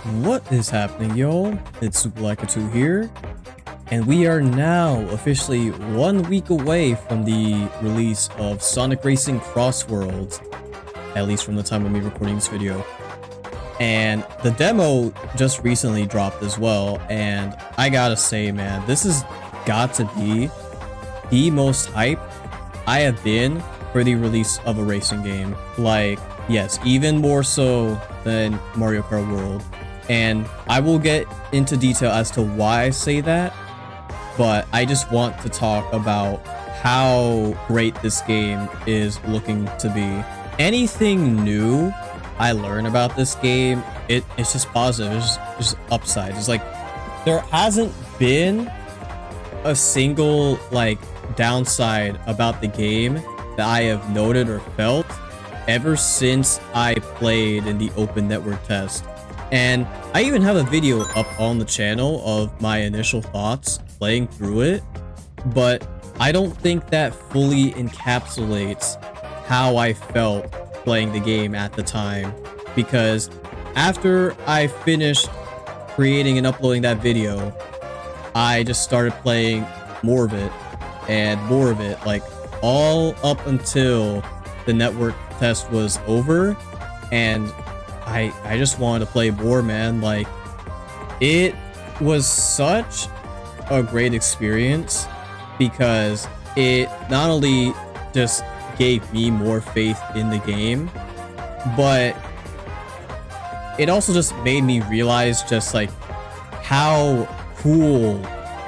What is happening, y'all? It's Superlika2 here, and we are now officially 1 week away from the release of Sonic Racing CrossWorlds, at least from the time of me recording this video. And the demo just recently dropped as well, and I gotta say, man, this has got to be the most hype I have been for the release of a racing game. Like, yes, even more so than Mario Kart World. And I will get into detail as to why I say that, but I just want to talk about how great this game is looking to be. Anything new I learn about this game, it's just positive. It's just upside. It's like there hasn't been a single like downside about the game that I have noted or felt ever since I played in the open network test. And I even have a video up on the channel of my initial thoughts playing through it, but I don't think that fully encapsulates how I felt playing the game at the time, because after I finished creating and uploading that video, I just started playing more of it and more of it, like all up until the network test was over, and I just wanted to play more, man. Like, it was such a great experience because it not only just gave me more faith in the game, but it also just made me realize just like how cool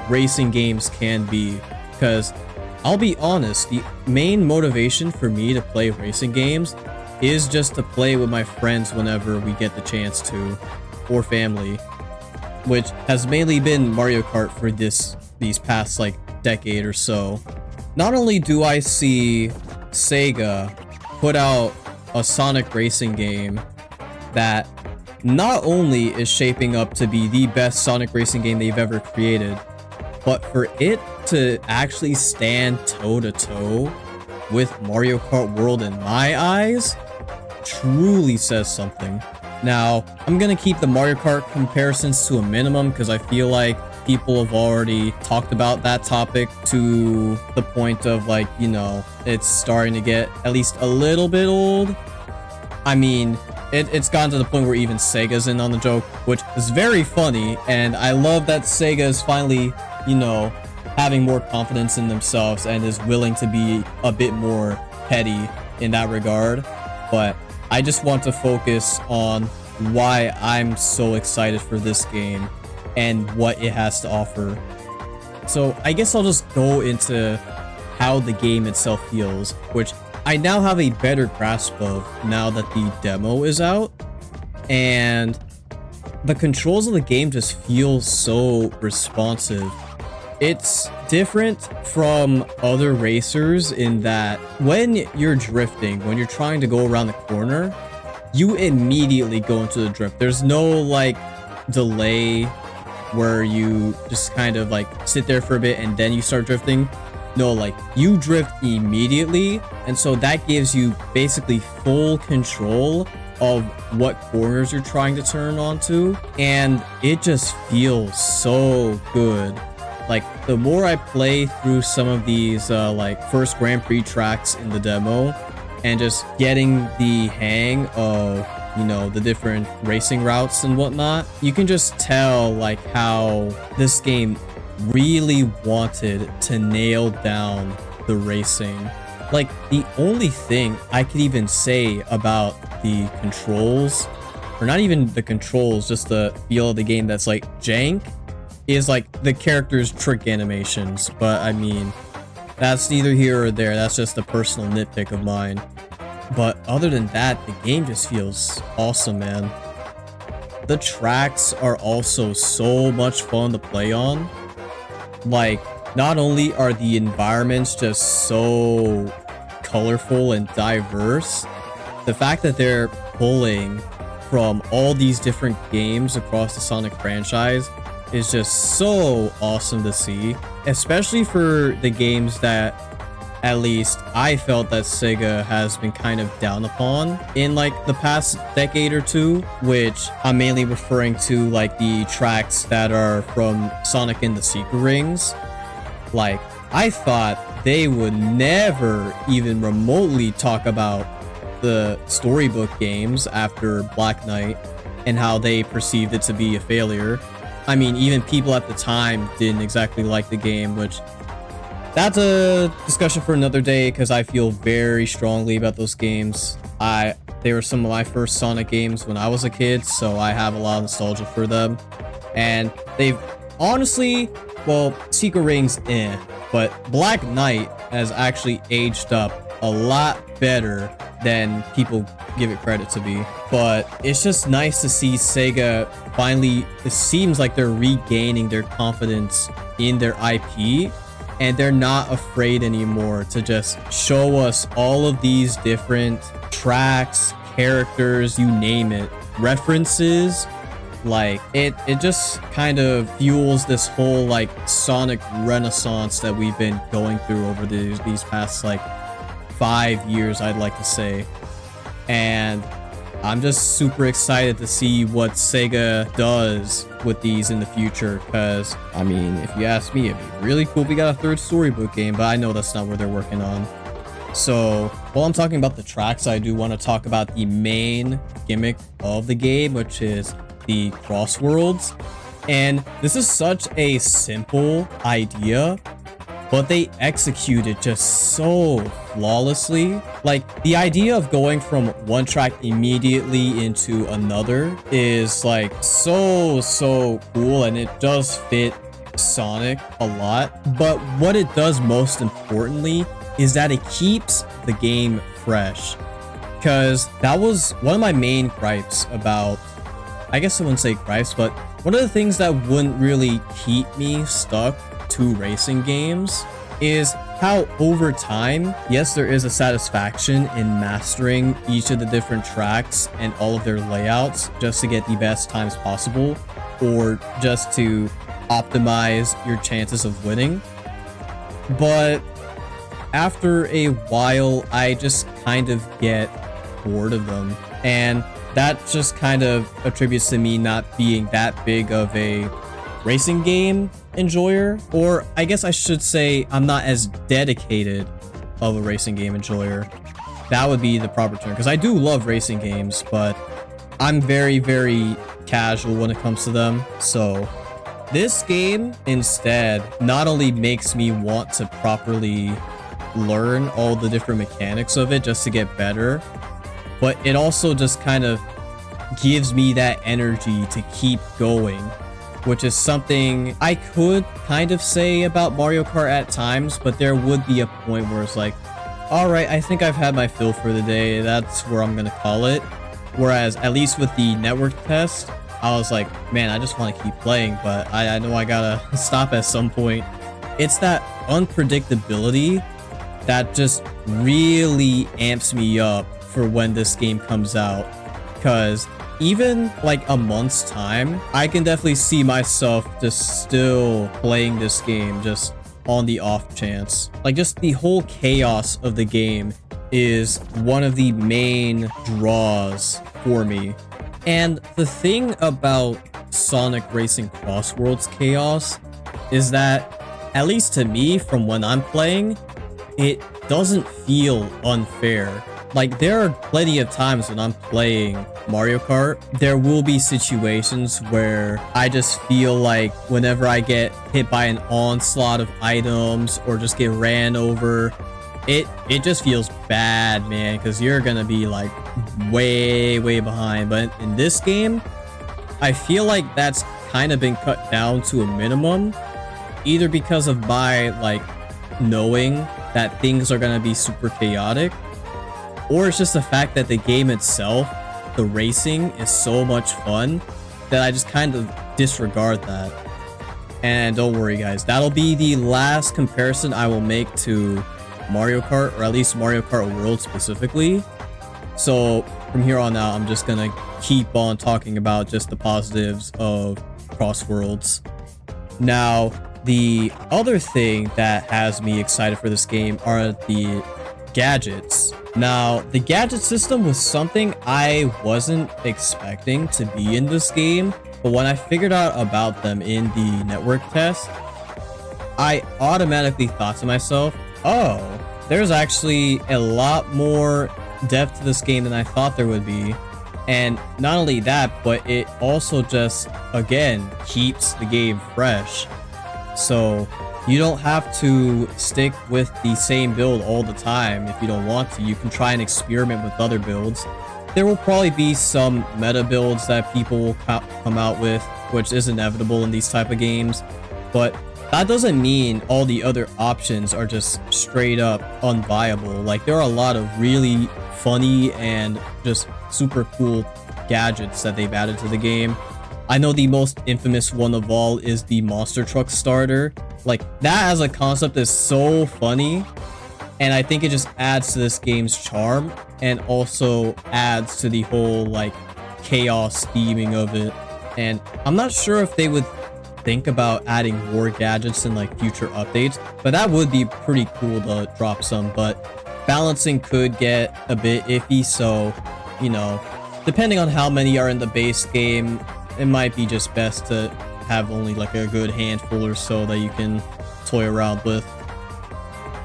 racing games can be. Because I'll be honest, the main motivation for me to play racing games is just to play with my friends whenever we get the chance to, or family, which has mainly been Mario Kart for these past like decade or so. Not only do I see Sega put out a Sonic racing game that not only is shaping up to be the best Sonic racing game they've ever created, but for it to actually stand toe-to-toe with Mario Kart World in my eyes truly says something. Now, I'm gonna keep the Mario Kart comparisons to a minimum because I feel like people have already talked about that topic to the point of like, you know, it's starting to get at least a little bit old. I mean, it's gotten to the point where even Sega's in on the joke, which is very funny, and I love that Sega is finally, you know, having more confidence in themselves and is willing to be a bit more petty in that regard. But I just want to focus on why I'm so excited for this game and what it has to offer. So I guess I'll just go into how the game itself feels, which I now have a better grasp of now that the demo is out. And the controls of the game just feel so responsive. It's different from other racers in that when you're drifting, when you're trying to go around the corner, you immediately go into the drift. There's no like delay where you just kind of like sit there for a bit and then you start drifting. No, like you drift immediately, and so that gives you basically full control of what corners you're trying to turn onto, and it just feels so good. Like, the more I play through some of these like first Grand Prix tracks in the demo and just getting the hang of, you know, the different racing routes and whatnot, you can just tell like how this game really wanted to nail down the racing. Like, the only thing I could even say about the controls, or not even the controls, just the feel of the game that's like jank, is like the characters' trick animations. But I mean, that's neither here or there. That's just a personal nitpick of mine. But other than that, the game just feels awesome, man. The tracks are also so much fun to play on. Like, not only are the environments just so colorful and diverse, the fact that they're pulling from all these different games across the Sonic franchise is just so awesome to see, especially for the games that at least I felt that Sega has been kind of down upon in like the past decade or two, which I'm mainly referring to like the tracks that are from Sonic and the Secret Rings. Like, I thought they would never even remotely talk about the storybook games after Black Knight and how they perceived it to be a failure. I mean, even people at the time didn't exactly like the game, which that's a discussion for another day because I feel very strongly about those games. They were some of my first Sonic games when I was a kid, so I have a lot of nostalgia for them. And they've honestly, well, Secret Rings, but Black Knight has actually aged up a lot better than people give it credit to be. But it's just nice to see Sega finally, it seems like they're regaining their confidence in their IP, and they're not afraid anymore to just show us all of these different tracks, characters, you name it, references. Like, it just kind of fuels this whole like Sonic renaissance that we've been going through over these past like 5 years, I'd like to say. And I'm just super excited to see what Sega does with these in the future, because I mean, if you ask me, it'd be really cool if we got a third storybook game, but I know that's not where they're working on. So while I'm talking about the tracks, I do want to talk about the main gimmick of the game, which is the CrossWorlds. And this is such a simple idea, but they execute it just so flawlessly. Like, the idea of going from one track immediately into another is like so cool, and it does fit Sonic a lot. But what it does most importantly is that it keeps the game fresh, because that was one of my main gripes about, I guess I wouldn't say gripes, but one of the things that wouldn't really keep me stuck to racing games is how over time, yes, there is a satisfaction in mastering each of the different tracks and all of their layouts just to get the best times possible, or just to optimize your chances of winning. But after a while, I just kind of get bored of them, and that just kind of attributes to me not being that big of a racing game enjoyer, or I guess I should say I'm not as dedicated of a racing game enjoyer. That would be the proper term, because I do love racing games, but I'm very casual when it comes to them. So this game instead not only makes me want to properly learn all the different mechanics of it just to get better, but it also just kind of gives me that energy to keep going, which is something I could kind of say about Mario Kart at times, but there would be a point where it's like, all right, I think I've had my fill for the day. That's where I'm gonna call it. Whereas at least with the network test, I was like, man, I just want to keep playing, but I know I gotta stop at some point. It's that unpredictability that just really amps me up for when this game comes out, because even like a month's time, I can definitely see myself just still playing this game just on the off chance. Like, just the whole chaos of the game is one of the main draws for me. And the thing about Sonic Racing CrossWorlds chaos is that, at least to me, from when I'm playing, it doesn't feel unfair. Like, there are plenty of times when I'm playing Mario Kart, there will be situations where I just feel like whenever I get hit by an onslaught of items or just get ran over, it just feels bad, man, because you're gonna be like way behind. But in this game, I feel like that's kind of been cut down to a minimum, either because of my like knowing that things are gonna be super chaotic, or it's just the fact that the game itself, the racing, is so much fun that I just kind of disregard that. And don't worry guys, that'll be the last comparison I will make to Mario Kart, or at least Mario Kart World specifically. So from here on out, I'm just gonna keep on talking about just the positives of CrossWorlds. Now, The other thing that has me excited for this game are the gadgets. Now, the gadget system was something I wasn't expecting to be in this game, but when I figured out about them in the network test, I automatically thought to myself, oh, there's actually a lot more depth to this game than I thought there would be. And not only that, but it also just, again, keeps the game fresh. So you don't have to stick with the same build all the time if you don't want to. You can try and experiment with other builds. There will probably be some meta builds that people will come out with, which is inevitable in these type of games. But that doesn't mean all the other options are just straight up unviable. Like, there are a lot of really funny and just super cool gadgets that they've added to the game. I know the most infamous one of all is the monster truck starter. Like, that as a concept is so funny, and I think it just adds to this game's charm and also adds to the whole like chaos theming of it. And I'm not sure if they would think about adding more gadgets in like future updates, but that would be pretty cool to drop some. But balancing could get a bit iffy, so you know, depending on how many are in the base game, it might be just best to have only like a good handful or so that you can toy around with.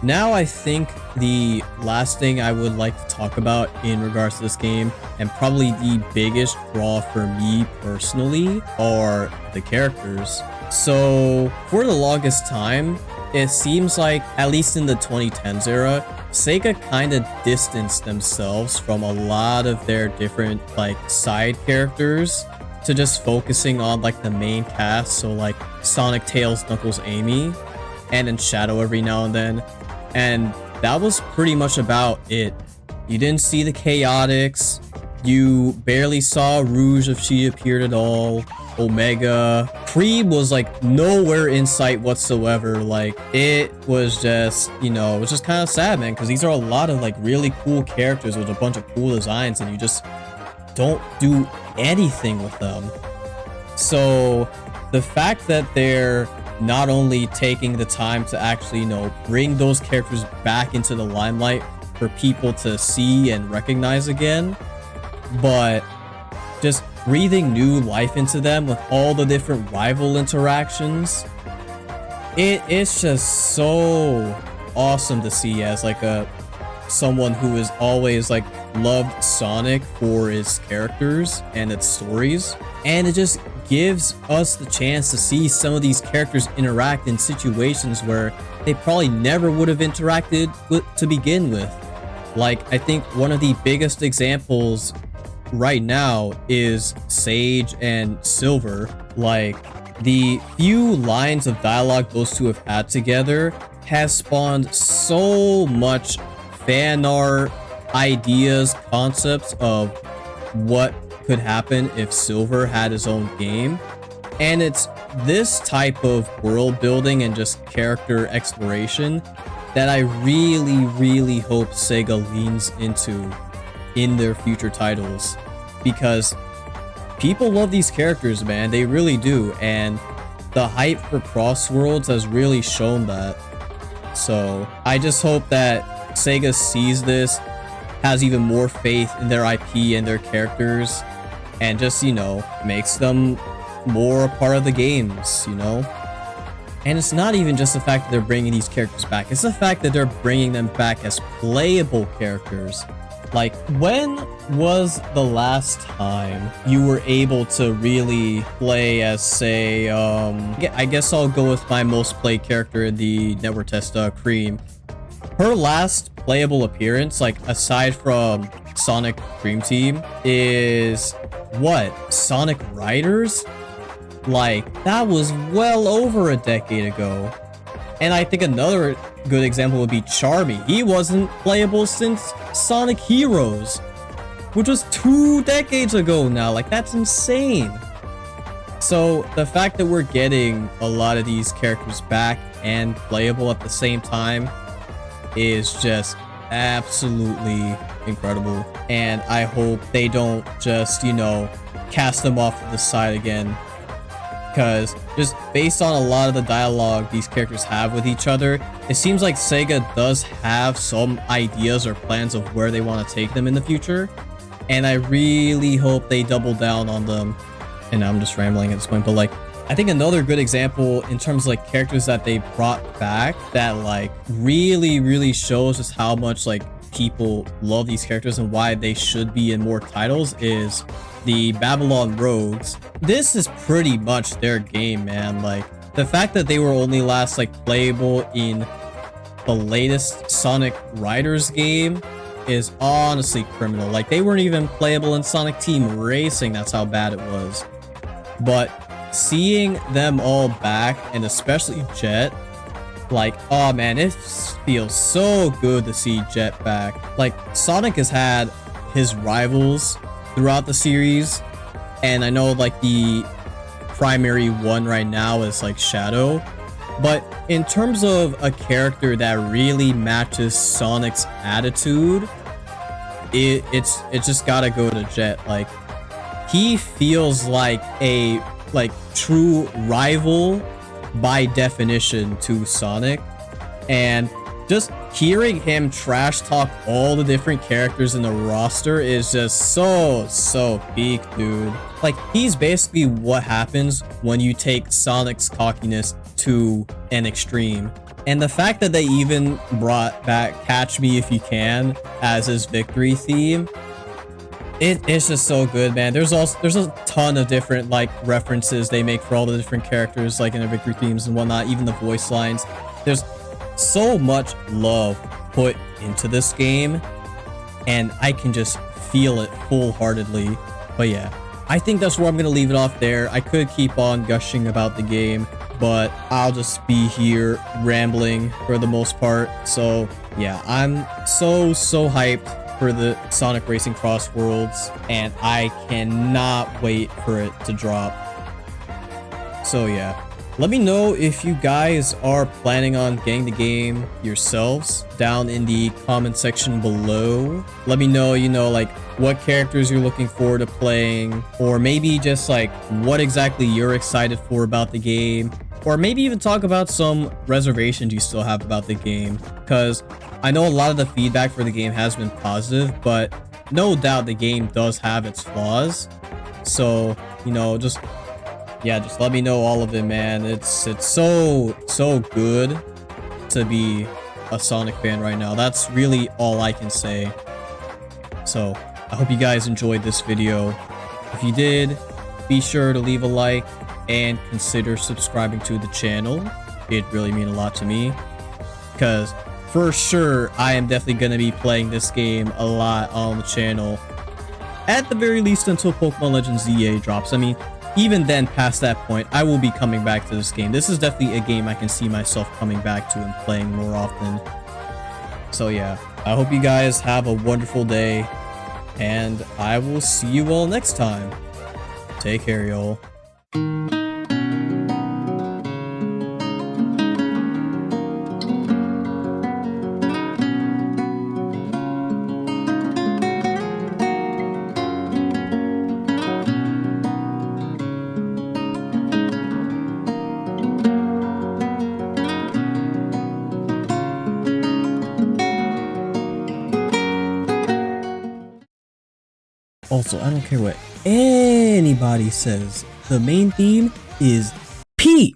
Now I think the last thing I would like to talk about in regards to this game, and probably the biggest draw for me personally, are the characters. So for the longest time, it seems like, at least in the 2010s era, Sega kind of distanced themselves from a lot of their different like side characters to just focusing on like the main cast. So like Sonic, Tails, Knuckles, Amy, and then Shadow every now and then. And that was pretty much about it. You didn't see the Chaotix. You barely saw Rouge if she appeared at all. Omega. Cream was like nowhere in sight whatsoever. Like, it was just, you know, it was just kind of sad, man, because these are a lot of like really cool characters with a bunch of cool designs, and you just don't do anything with them. So the fact that they're not only taking the time to actually, you know, bring those characters back into the limelight for people to see and recognize again, but just breathing new life into them with all the different rival interactions, it's just so awesome to see as like someone who has always like loved Sonic for its characters and its stories. And it just gives us the chance to see some of these characters interact in situations where they probably never would have interacted to begin with. Like, I think one of the biggest examples right now is Sage and Silver. Like, the few lines of dialogue those two have had together has spawned so much fan art, ideas, concepts of what could happen if Silver had his own game. And it's this type of world building and just character exploration that I really hope Sega leans into in their future titles, because people love these characters, man. They really do, and the hype for CrossWorlds has really shown that. So I just hope that Sega sees this, has even more faith in their IP and their characters, and just, you know, makes them more a part of the games, you know? And it's not even just the fact that they're bringing these characters back, it's the fact that they're bringing them back as playable characters. Like, when was the last time you were able to really play as, say, I guess I'll go with my most played character in the network test, Cream. Her last playable appearance, like, aside from Sonic Dream Team, is what? Sonic Riders? Like, that was well over a decade ago. And I think another good example would be Charmy. He wasn't playable since Sonic Heroes, which was 2 decades ago now. Like, that's insane. So the fact that we're getting a lot of these characters back and playable at the same time is just absolutely incredible. And I hope they don't just, you know, cast them off to the side again. because just based on a lot of the dialogue these characters have with each other, it seems like Sega does have some ideas or plans of where they want to take them in the future, and I really hope they double down on them. And I'm just rambling at this point, but like, I think another good example in terms of like characters that they brought back that like really shows just how much like people love these characters and why they should be in more titles is the Babylon Rogues. This is pretty much their game, man. Like, the fact that they were only last like playable in the latest Sonic Riders game is honestly criminal. Like, they weren't even playable in Sonic Team Racing, that's how bad it was. But seeing them all back, and especially Jet, like, oh man, it feels so good to see Jet back. Like, Sonic has had his rivals throughout the series, and I know like the primary one right now is like Shadow, but in terms of a character that really matches Sonic's attitude, it's just gotta go to Jet. Like, he feels like a true rival by definition to Sonic, and just hearing him trash talk all the different characters in the roster is just so peak, dude. Like, he's basically what happens when you take Sonic's cockiness to an extreme. And the fact that they even brought back Catch Me If You Can as his victory theme, it's just so good, man. There's a ton of different like references they make for all the different characters, like in their victory themes and whatnot, even the voice lines. There's so much love put into this game, and I can just feel it full-heartedly. But yeah, I think that's where I'm gonna leave it off there. I could keep on gushing about the game, but I'll just be here rambling for the most part. So yeah, I'm so hyped for the Sonic Racing CrossWorlds, and I cannot wait for it to drop. So yeah, let me know if you guys are planning on getting the game yourselves down in the comment section below. Let me know, you know, like what characters you're looking forward to playing, or maybe just like what exactly you're excited for about the game, or maybe even talk about some reservations you still have about the game, because I know a lot of the feedback for the game has been positive, but no doubt the game does have its flaws. So, you know, just let me know all of it, man. It's so good to be a Sonic fan right now. That's really all I can say. So, I hope you guys enjoyed this video. If you did, be sure to leave a like and consider subscribing to the channel. It'd really mean a lot to me, because for sure I am definitely going to be playing this game a lot on the channel, at the very least until Pokemon Legends ZA drops. I mean, even then, past that point, I will be coming back to this game. This is definitely a game I can see myself coming back to and playing more often. So yeah, I hope you guys have a wonderful day, and I will see you all next time. Take care, y'all. Also, I don't care what anybody says. The main theme is Pete.